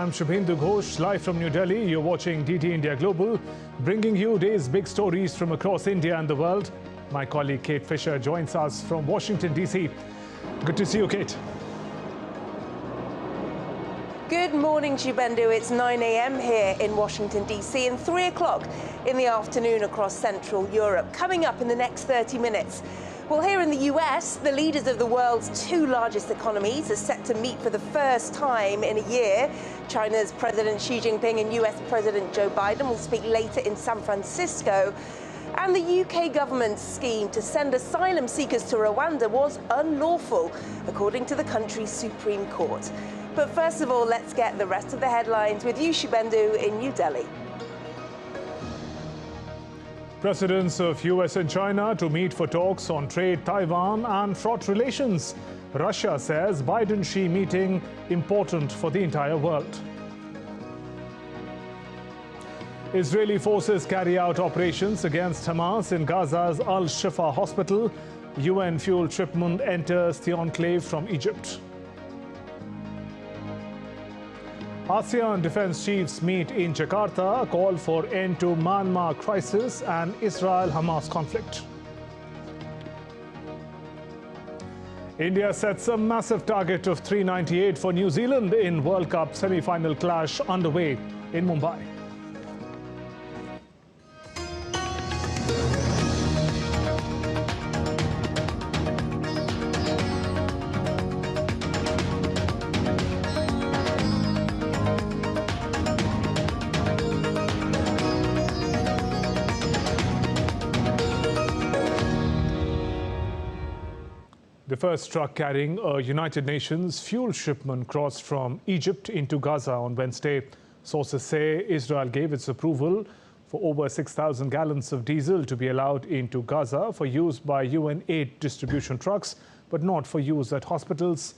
I'm Ghosh, live from New Delhi. You're watching DT India Global, bringing you day's big stories from across India and the world. My colleague Kate Fisher joins us from Washington, D.C. Good to see you, Kate. Good morning, Shubhendu. It's 9 a.m. here in Washington, D.C. and 3 o'clock in the afternoon across Central Europe. Coming up in the next 30 minutes. Well, here in the US, the leaders of the world's two largest economies are set to meet for the first time in a year. China's President Xi Jinping and US President Joe Biden will speak later in San Francisco. And the UK government's scheme to send asylum seekers to Rwanda was unlawful, according to the country's Supreme Court. But first of all, let's get the rest of the headlines with you, Shubhendu, in New Delhi. Presidents of US and China to meet for talks on trade, Taiwan and fraught relations. Russia says Biden-Xi meeting important for the entire world. Israeli forces carry out operations against Hamas in Gaza's Al-Shifa hospital. UN fuel shipment enters the enclave from Egypt. ASEAN defense chiefs meet in Jakarta, a call for end to Myanmar crisis and Israel-Hamas conflict. India sets a massive target of 398 for New Zealand in World Cup semi-final clash underway in Mumbai. The first truck carrying a United Nations fuel shipment crossed from Egypt into Gaza on Wednesday. Sources say Israel gave its approval for over 6,000 gallons of diesel to be allowed into Gaza for use by UN aid distribution trucks, but not for use at hospitals.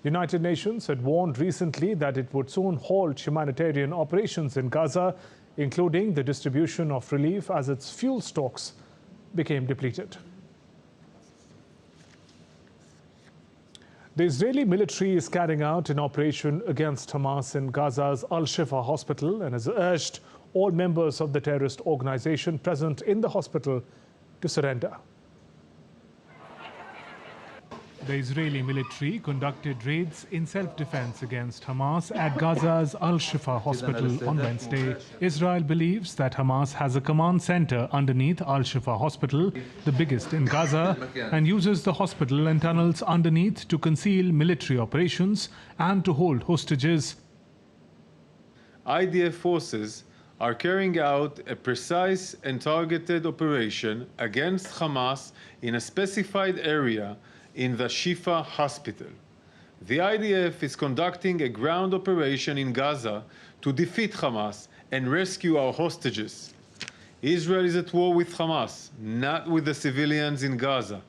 United Nations had warned recently that it would soon halt humanitarian operations in Gaza, including the distribution of relief as its fuel stocks became depleted. The Israeli military is carrying out an operation against Hamas in Gaza's Al-Shifa hospital and has urged all members of the terrorist organization present in the hospital to surrender. The Israeli military conducted raids in self-defense against Hamas at Gaza's Al-Shifa hospital on Wednesday. Israel believes that Hamas has a command center underneath Al-Shifa hospital, the biggest in Gaza, and uses the hospital and tunnels underneath to conceal military operations and to hold hostages. IDF forces are carrying out a precise and targeted operation against Hamas in a specified area in the Shifa hospital. The IDF is conducting a ground operation in Gaza to defeat Hamas and rescue our hostages. Israel is at war with Hamas, not with the civilians in Gaza.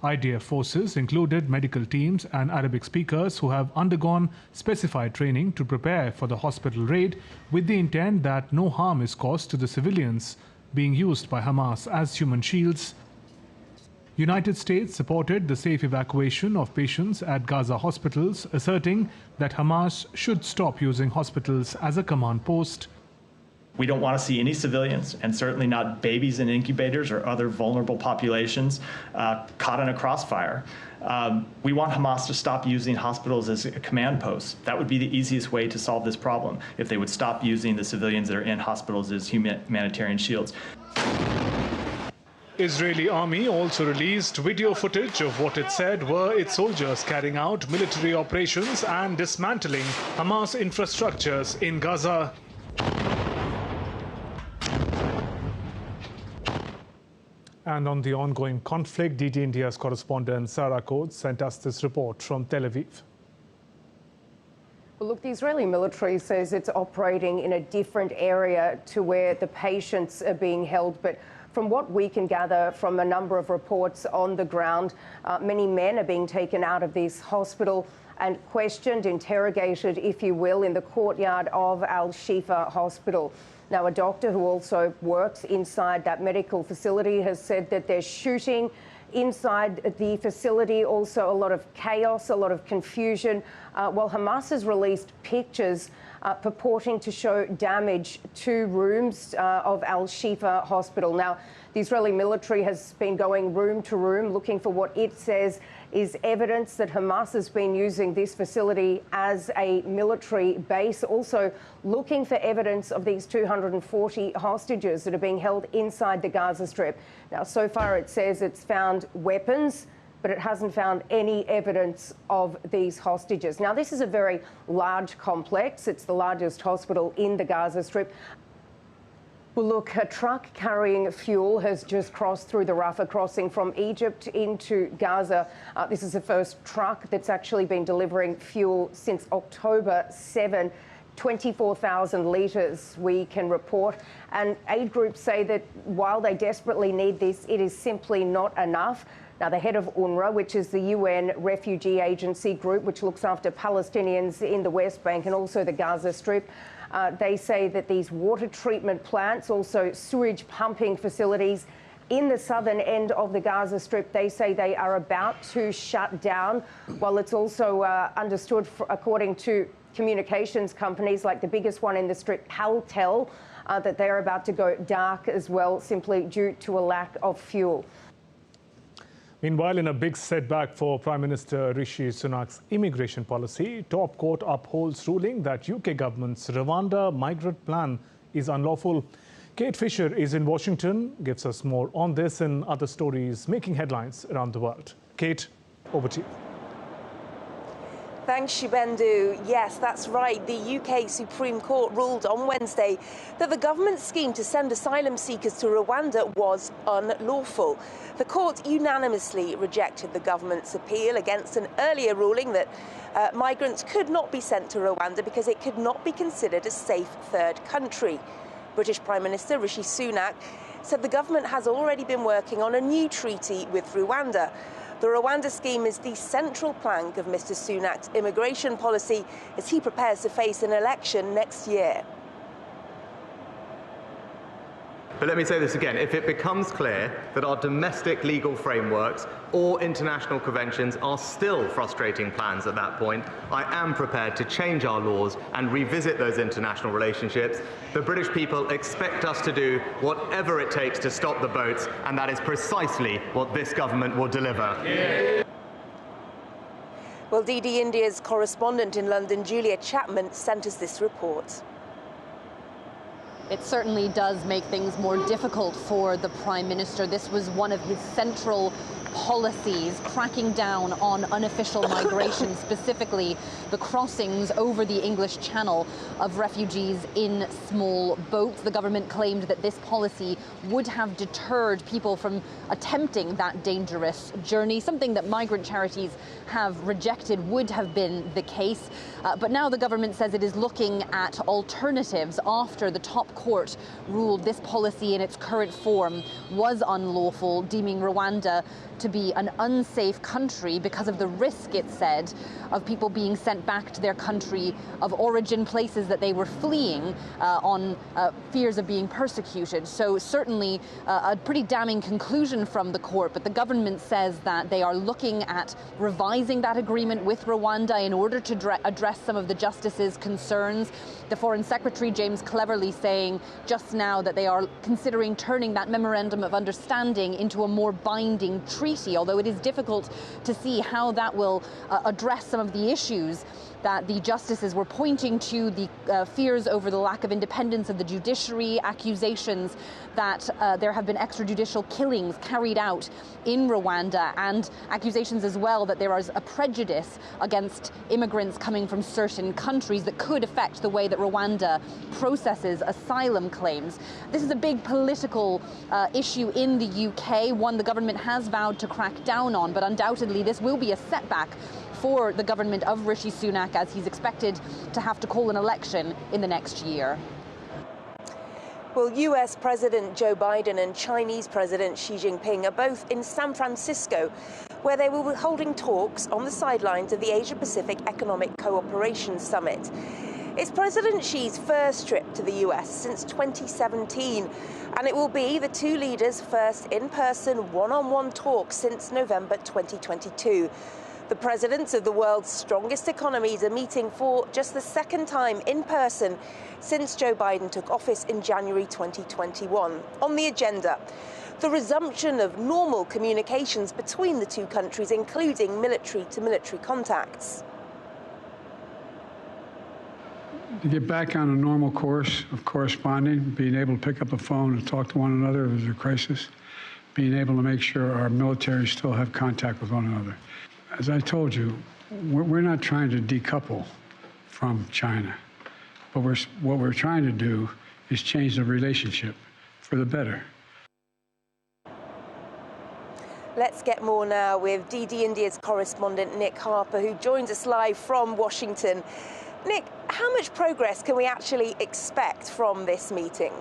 IDF forces included medical teams and Arabic speakers who have undergone specified training to prepare for the hospital raid with the intent that no harm is caused to the civilians being used by Hamas as human shields. United States supported the safe evacuation of patients at Gaza hospitals, asserting that Hamas should stop using hospitals as a command post. We don't want to see any civilians, and certainly not babies in incubators or other vulnerable populations, caught in a crossfire. We want Hamas to stop using hospitals as a command post. That would be the easiest way to solve this problem, if they would stop using the civilians that are in hospitals as humanitarian shields. Israeli army also released video footage of what it said were its soldiers carrying out military operations and dismantling Hamas infrastructures in Gaza. And on the ongoing conflict, DT India's correspondent Sarah Coates sent us this report from Tel Aviv. Well, look, the Israeli military says it's operating in a different area to where the patients are being held, but from what we can gather from a number of reports on the ground, many men are being taken out of this hospital and questioned, interrogated, if you will, in the courtyard of Al-Shifa hospital. Now, a doctor who also works inside that medical facility has said that there's shooting inside the facility, also a lot of chaos, a lot of confusion. While Hamas has released pictures purporting to show damage to rooms of Al-Shifa hospital. Now, the Israeli military has been going room to room looking for what it says is evidence that Hamas has been using this facility as a military base, also looking for evidence of these 240 hostages that are being held inside the Gaza Strip. Now, so far it says it's found weapons, but it hasn't found any evidence of these hostages. Now, this is a very large complex. It's the largest hospital in the Gaza Strip. Well, look, a truck carrying fuel has just crossed through the Rafah crossing from Egypt into Gaza. This is the first truck that's actually been delivering fuel since October 7. 24,000 litres, we can report. And aid groups say that while they desperately need this, it is simply not enough. Now, the head of UNRWA, which is the UN refugee agency group, which looks after Palestinians in the West Bank and also the Gaza Strip, they say that these water treatment plants, also sewage pumping facilities in the southern end of the Gaza Strip, they say they are about to shut down. While it's also understood, according to communications companies like the biggest one in the Strip, Haltel, that they're about to go dark as well, simply due to a lack of fuel. Meanwhile, in a big setback for Prime Minister Rishi Sunak's immigration policy, top court upholds ruling that UK government's Rwanda migrant plan is unlawful. Kate Fisher is in Washington, gives us more on this and other stories making headlines around the world. Kate, over to you. Thanks, Shibendu. Yes, that's right. The UK Supreme Court ruled on Wednesday that the government's scheme to send asylum seekers to Rwanda was unlawful. The court unanimously rejected the government's appeal against an earlier ruling that migrants could not be sent to Rwanda because it could not be considered a safe third country. British Prime Minister Rishi Sunak said the government has already been working on a new treaty with Rwanda. The Rwanda scheme is the central plank of Mr. Sunak's immigration policy as he prepares to face an election next year. But let me say this again, if it becomes clear that our domestic legal frameworks or international conventions are still frustrating plans at that point, I am prepared to change our laws and revisit those international relationships. The British people expect us to do whatever it takes to stop the boats, and that is precisely what this government will deliver. Yeah. Well, DD India's correspondent in London, Julia Chapman, sent us this report. It certainly does make things more difficult for the Prime Minister. This was one of his central policies, cracking down on unofficial migration, specifically the crossings over the English Channel of refugees in small boats. The government claimed that this policy would have deterred people from attempting that dangerous journey, something that migrant charities have rejected would have been the case. But now the government says it is looking at alternatives after the top court ruled this policy in its current form was unlawful, deeming Rwanda to be an unsafe country because of the risk, it said, of people being sent back to their country of origin, places that they were fleeing on fears of being persecuted. So certainly a pretty damning conclusion from the court, but the government says that they are looking at revising that agreement with Rwanda in order to address some of the justice's concerns. The Foreign Secretary, James Cleverly, saying just now that they are considering turning that memorandum of understanding into a more binding treaty, although it is difficult to see how that will address some of the issues that the justices were pointing to, the fears over the lack of independence of the judiciary, accusations that there have been extrajudicial killings carried out in Rwanda, and accusations as well that there is a prejudice against immigrants coming from certain countries that could affect the way that Rwanda processes asylum claims. This is a big political issue in the UK, one the government has vowed to crack down on, but undoubtedly this will be a setback for the government of Rishi Sunak, as he's expected to have to call an election in the next year. Well, US President Joe Biden and Chinese President Xi Jinping are both in San Francisco, where they will be holding talks on the sidelines of the Asia-Pacific Economic Cooperation Summit. It's President Xi's first trip to the US since 2017, and it will be the two leaders' first in-person one-on-one talk since November 2022. The presidents of the world's strongest economies are meeting for just the second time in person since Joe Biden took office in January 2021. On the agenda, the resumption of normal communications between the two countries, including military-to-military contacts. To get back on a normal course of corresponding, being able to pick up a phone and talk to one another if there's a crisis, being able to make sure our military still have contact with one another. As I told you, we're not trying to decouple from China, but what we're trying to do is change the relationship for the better. Let's get more now with DD India's correspondent Nick Harper, who joins us live from Washington. Nick, how much progress can we actually expect from this meeting?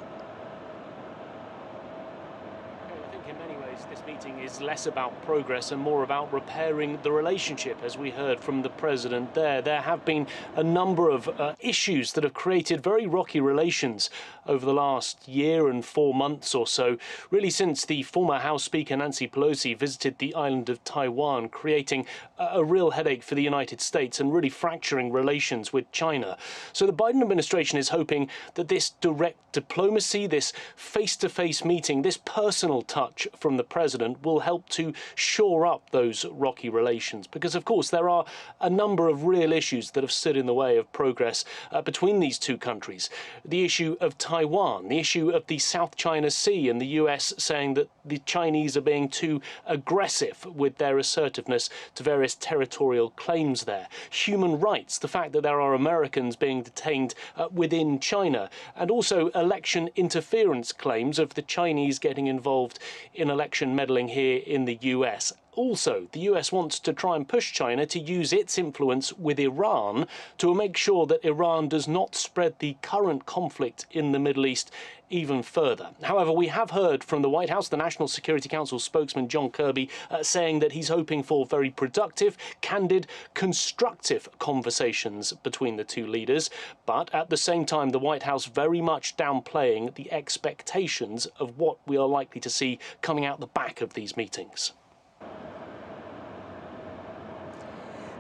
I think in many ways this meeting is less about progress and more about repairing the relationship, as we heard from the president there. There have been a number of issues that have created very rocky relations over the last year and 4 months or so, really since the former House Speaker Nancy Pelosi visited the island of Taiwan, creating a real headache for the United States and really fracturing relations with China. So the Biden administration is hoping that this direct diplomacy, this face-to-face meeting, this personal touch from the president will help to shore up those rocky relations. Because, of course, there are a number of real issues that have stood in the way of progress between these two countries. The issue of Taiwan, the issue of the South China Sea, and the US saying that the Chinese are being too aggressive with their assertiveness to various territorial claims there. Human rights, the fact that there are Americans being detained within China, and also election interference claims of the Chinese getting involved in election meddling here in the US. Also, the US wants to try and push China to use its influence with Iran to make sure that Iran does not spread the current conflict in the Middle East even further. However, we have heard from the White House, the National Security Council spokesman John Kirby, saying that he's hoping for very productive, candid, constructive conversations between the two leaders. But at the same time, the White House very much downplaying the expectations of what we are likely to see coming out the back of these meetings.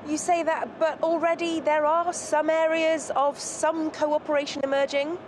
You say that, but already there are some areas of some cooperation emerging.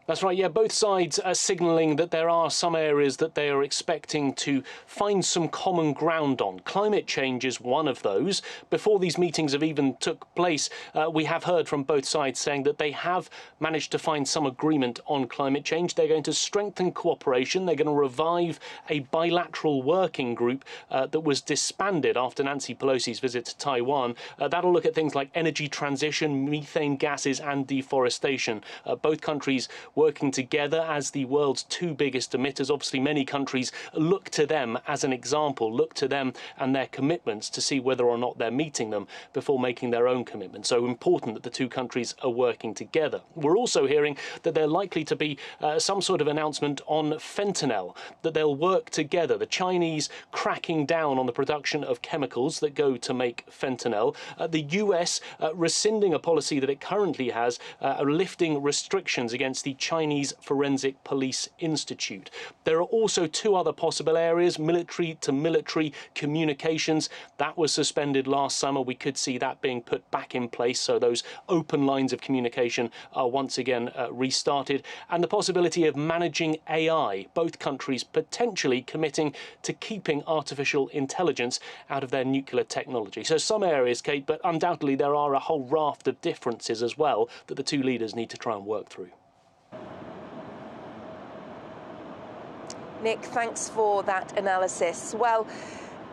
That's right, yeah, both sides are signalling that there are some areas that they are expecting to find some common ground on. Climate change is one of those. Before these meetings have even took place, we have heard from both sides saying that they have managed to find some agreement on climate change. They're going to strengthen cooperation. They're going to revive a bilateral working group that was disbanded after Nancy Pelosi's visit to Taiwan. That'll look at things like energy transition, methane gases and deforestation. Both countries working together as the world's two biggest emitters. Obviously, many countries look to them as an example, look to them and their commitments to see whether or not they're meeting them before making their own commitments. So important that the two countries are working together. We're also hearing that they're likely to be some sort of announcement on fentanyl, that they'll work together. The Chinese cracking down on the production of chemicals that go to make fentanyl. The US rescinding a policy that it currently has, lifting restrictions against the Chinese Forensic Police Institute. There are also two other possible areas: military to military communications. That was suspended last summer. We could see that being put back in place, so those open lines of communication are once again restarted. And the possibility of managing AI, both countries potentially committing to keeping artificial intelligence out of their nuclear technology. So some areas, Kate, but undoubtedly there are a whole raft of differences as well that the two leaders need to try and work through. Nick, thanks for that analysis. Well,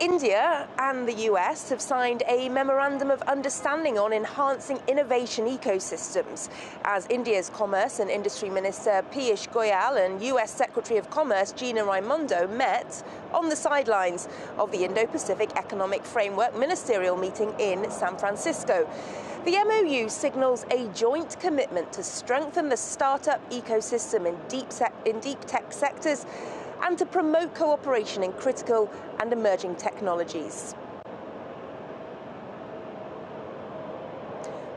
India and the US have signed a memorandum of understanding on enhancing innovation ecosystems, as India's Commerce and Industry Minister Piyush Goyal and US Secretary of Commerce Gina Raimondo met on the sidelines of the Indo-Pacific Economic Framework ministerial meeting in San Francisco. The MOU signals a joint commitment to strengthen the startup ecosystem in deep tech sectors and to promote cooperation in critical and emerging technologies.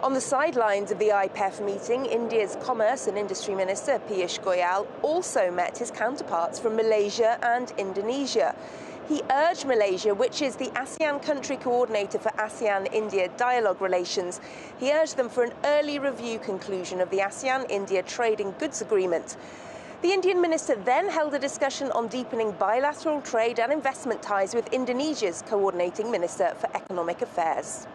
On the sidelines of the IPEF meeting, India's Commerce and Industry Minister Piyush Goyal also met his counterparts from Malaysia and Indonesia. He urged Malaysia, which is the ASEAN country coordinator for ASEAN-India dialogue relations, he urged them for an early review conclusion of the ASEAN-India Trade in Goods Agreement. The Indian minister then held a discussion on deepening bilateral trade and investment ties with Indonesia's coordinating minister for economic affairs.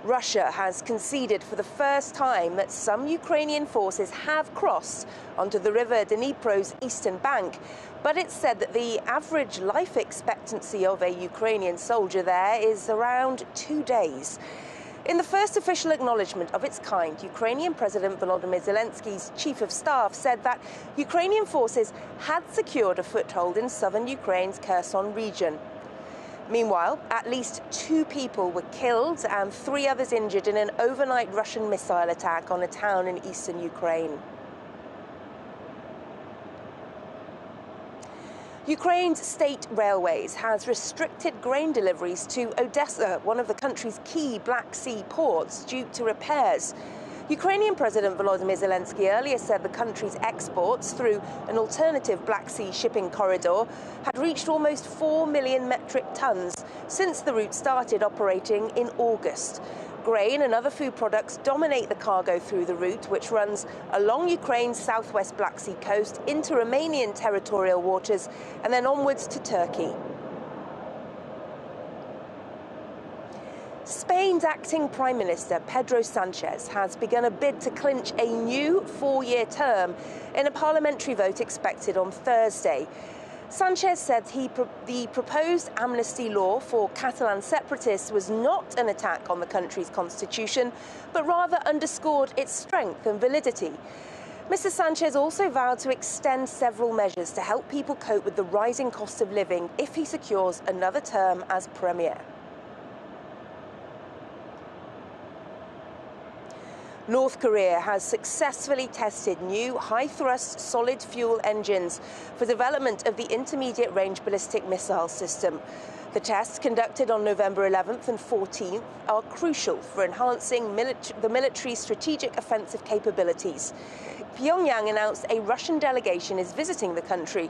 Russia has conceded for the first time that some Ukrainian forces have crossed onto the river Dnipro's eastern bank, but it said that the average life expectancy of a Ukrainian soldier there is around 2 days. In the first official acknowledgement of its kind, Ukrainian President Volodymyr Zelensky's chief of staff said that Ukrainian forces had secured a foothold in southern Ukraine's Kherson region. Meanwhile, at least 2 people were killed and 3 others injured in an overnight Russian missile attack on a town in eastern Ukraine. Ukraine's state railways has restricted grain deliveries to Odessa, one of the country's key Black Sea ports, due to repairs. Ukrainian President Volodymyr Zelensky earlier said the country's exports through an alternative Black Sea shipping corridor had reached almost 4 million metric tons since the route started operating in August. Grain and other food products dominate the cargo through the route, which runs along Ukraine's southwest Black Sea coast into Romanian territorial waters and then onwards to Turkey. Spain's acting Prime Minister, Pedro Sanchez, has begun a bid to clinch a new 4-year term in a parliamentary vote expected on Thursday. Sanchez said the proposed amnesty law for Catalan separatists was not an attack on the country's constitution, but rather underscored its strength and validity. Mr. Sanchez also vowed to extend several measures to help people cope with the rising cost of living if he secures another term as premier. North Korea has successfully tested new high-thrust solid-fuel engines for development of the intermediate-range ballistic missile system. The tests conducted on November 11th and 14th are crucial for enhancing the military's strategic offensive capabilities. Pyongyang announced a Russian delegation is visiting the country,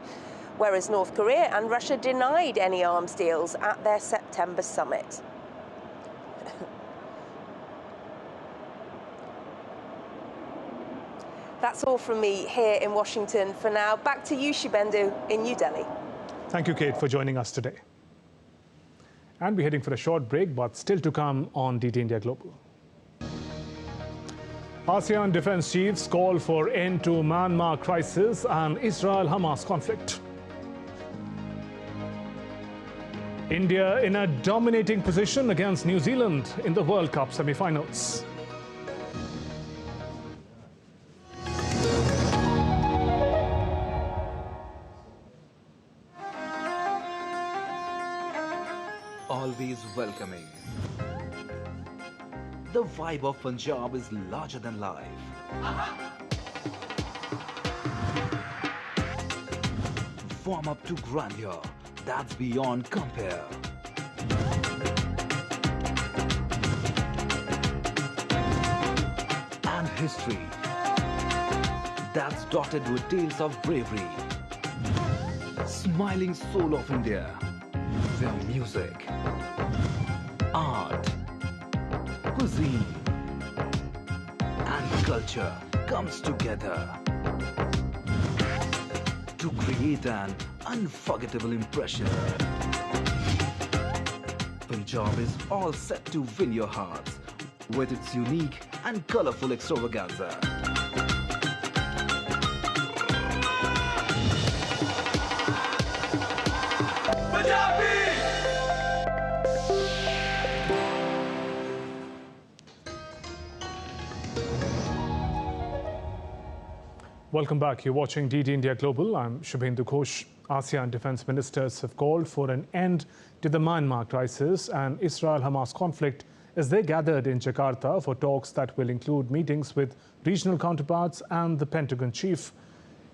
whereas North Korea and Russia denied any arms deals at their September summit. That's all from me here in Washington for now. Back to you, Shibendu, in New Delhi. Thank you, Kate, for joining us today. And we're heading for a short break, but still to come on DD India Global. ASEAN defense chiefs call for end to Myanmar crisis and Israel-Hamas conflict. India in a dominating position against New Zealand in the World Cup semi-finals. Always welcoming. The vibe of Punjab is larger than life. Warm up to grandeur that's beyond compare. And history that's dotted with tales of bravery. Smiling soul of India, where music, art, cuisine and culture comes together to create an unforgettable impression. Punjab is all set to win your hearts with its unique and colorful extravaganza. Welcome back. You're watching DD India Global. I'm Shubhendu Ghosh. ASEAN defense ministers have called for an end to the Myanmar crisis and Israel-Hamas conflict as they gathered in Jakarta for talks that will include meetings with regional counterparts and the Pentagon chief.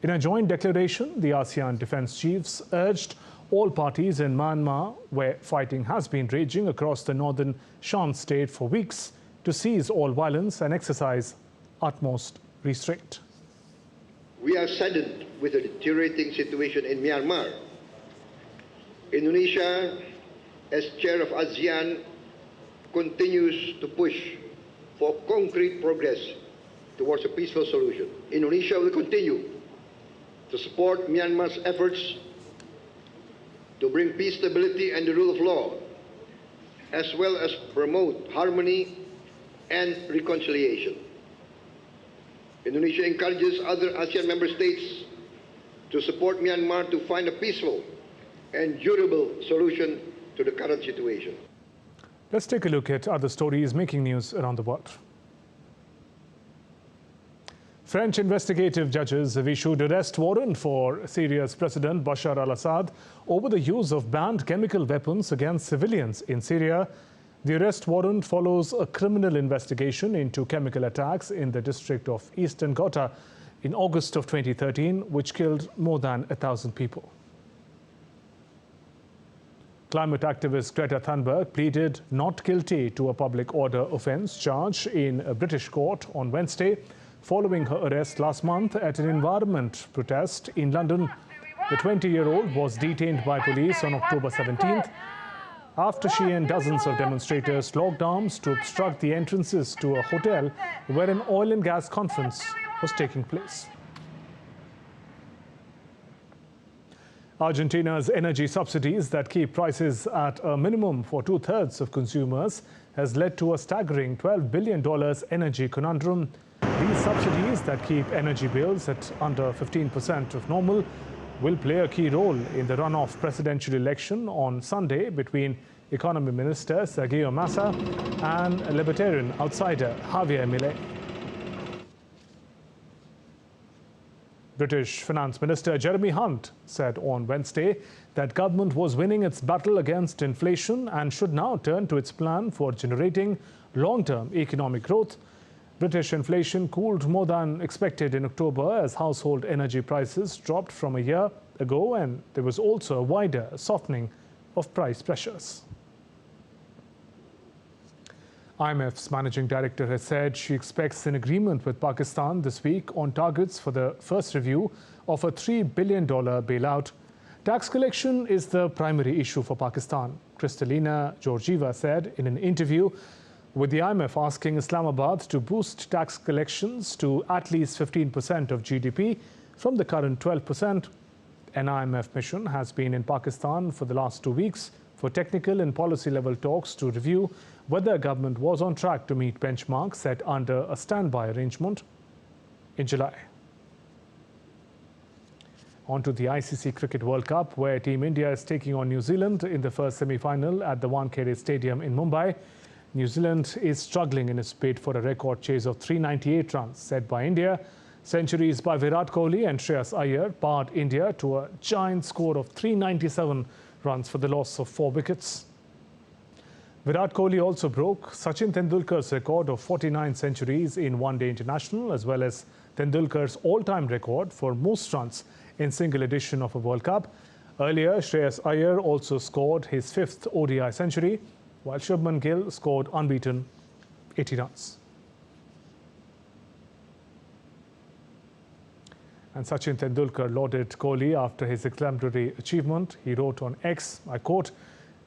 In a joint declaration, the ASEAN defense chiefs urged all parties in Myanmar, where fighting has been raging across the northern Shan state for weeks, to cease all violence and exercise utmost restraint. We are saddened with the deteriorating situation in Myanmar. Indonesia, as chair of ASEAN, continues to push for concrete progress towards a peaceful solution. Indonesia will continue to support Myanmar's efforts to bring peace, stability, and the rule of law, as well as promote harmony and reconciliation. Indonesia encourages other ASEAN member states to support Myanmar to find a peaceful and durable solution to the current situation. Let's take a look at other stories making news around the world. French investigative judges have issued an arrest warrant for Syria's President Bashar al-Assad over the use of banned chemical weapons against civilians in Syria. The arrest warrant follows a criminal investigation into chemical attacks in the district of Eastern Ghouta in August of 2013, which killed more than 1,000 people. Climate activist Greta Thunberg pleaded not guilty to a public order offence charge in a British court on Wednesday, following her arrest last month at an environment protest in London. The 20-year-old was detained by police on October 17th after she and dozens of demonstrators locked arms to obstruct the entrances to a hotel where an oil and gas conference was taking place. Argentina's energy subsidies that keep prices at a minimum for two-thirds of consumers has led to a staggering $12 billion energy conundrum. These subsidies that keep energy bills at under 15% of normal will play a key role in the runoff presidential election on Sunday between Economy Minister Sergio Massa and Libertarian outsider Javier Milei. British Finance Minister Jeremy Hunt said on Wednesday that government was winning its battle against inflation and should now turn to its plan for generating long-term economic growth. British inflation cooled more than expected in October as household energy prices dropped from a year ago, and there was also a wider softening of price pressures. IMF's managing director has said she expects an agreement with Pakistan this week on targets for the first review of a $3 billion bailout. Tax collection is the primary issue for Pakistan, Kristalina Georgieva said in an interview with the IMF, asking Islamabad to boost tax collections to at least 15% of GDP from the current 12%. An IMF mission has been in Pakistan for the last 2 weeks for technical and policy level talks to review whether government was on track to meet benchmarks set under a standby arrangement in July. On to the ICC Cricket World Cup, where Team India is taking on New Zealand in the first semi-final at the Wankhede Stadium in Mumbai. New Zealand is struggling in its bid for a record chase of 398 runs set by India. Centuries by Virat Kohli and Shreyas Iyer barred India to a giant score of 397 runs for the loss of 4 wickets. Virat Kohli also broke Sachin Tendulkar's record of 49 centuries in one-day international, as well as Tendulkar's all-time record for most runs in single edition of a World Cup. Earlier, Shreyas Iyer also scored his 5th ODI century, while Shubman Gill scored unbeaten 80 runs. And Sachin Tendulkar lauded Kohli after his exemplary achievement. He wrote on X, I quote,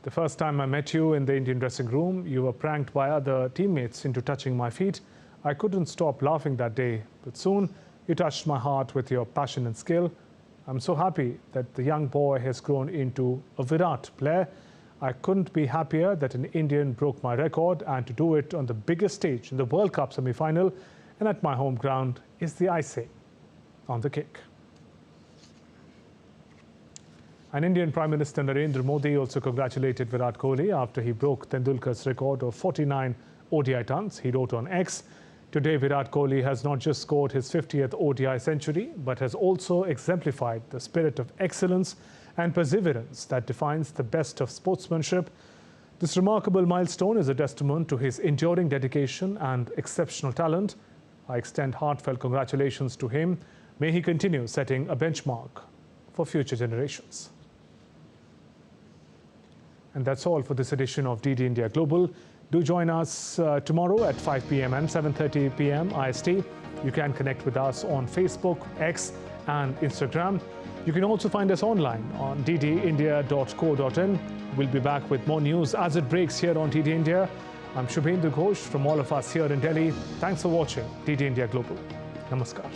"The first time I met you in the Indian dressing room, you were pranked by other teammates into touching my feet. I couldn't stop laughing that day, but soon you touched my heart with your passion and skill. I'm so happy that the young boy has grown into a Virat player. I couldn't be happier that an Indian broke my record, and to do it on the biggest stage in the World Cup semi-final and at my home ground is the icing on the cake." And Indian Prime Minister Narendra Modi also congratulated Virat Kohli after he broke Tendulkar's record of 49 ODI tons. He wrote on X, "Today Virat Kohli has not just scored his 50th ODI century, but has also exemplified the spirit of excellence and perseverance that defines the best of sportsmanship. This remarkable milestone is a testament to his enduring dedication and exceptional talent. I extend heartfelt congratulations to him. May he continue setting a benchmark for future generations." And that's all for this edition of DD India Global. Do join us tomorrow at 5 p.m. and 7:30 p.m. IST. You can connect with us on Facebook, X, and Instagram. You can also find us online on ddindia.co.in. We'll be back with more news as it breaks here on DD India. I'm Shubhendra Ghosh from all of us here in Delhi. Thanks for watching DD India Global. Namaskar.